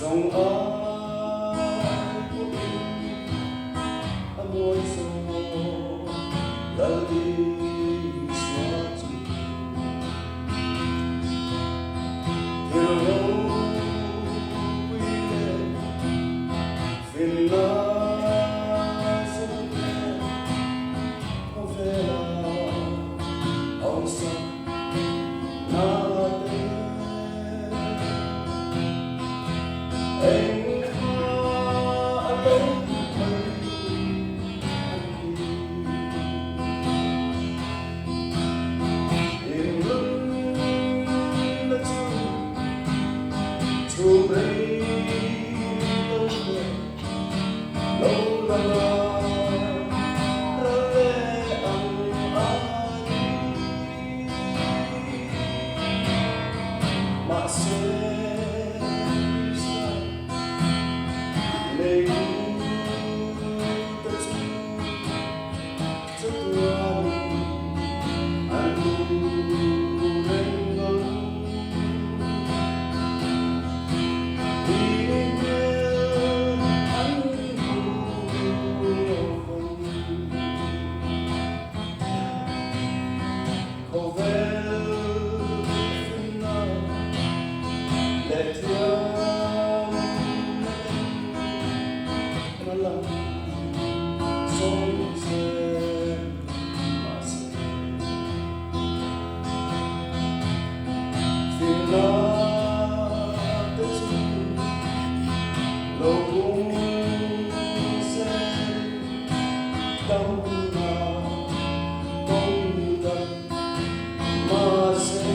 Trong ai của em môi gió đã đi xóa chung theo lâu quy lên phiền lá dâng lên có vẻ là ông sông na tên anh khá lấy Chú đây lâu là ra lẽ ăn ai mà sẽ xa lấy ta chú rất loạn anh thiam nó lặng sông xe mà sẽ phiền lá tới chung lâu cũng sẽ đau nào không gặp mà sẽ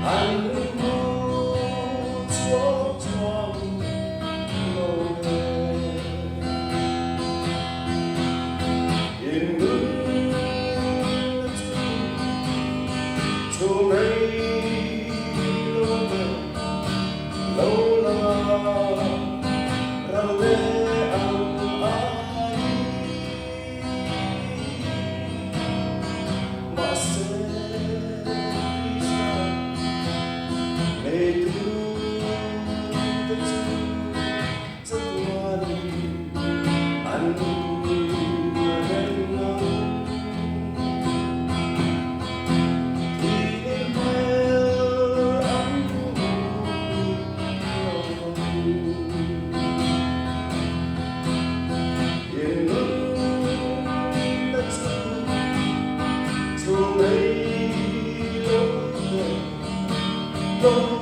anh muốn cho trong lâu đời yên ngưng cho mấy lâu là ra lẽ ăn ai mà sẽ Hãy subscribe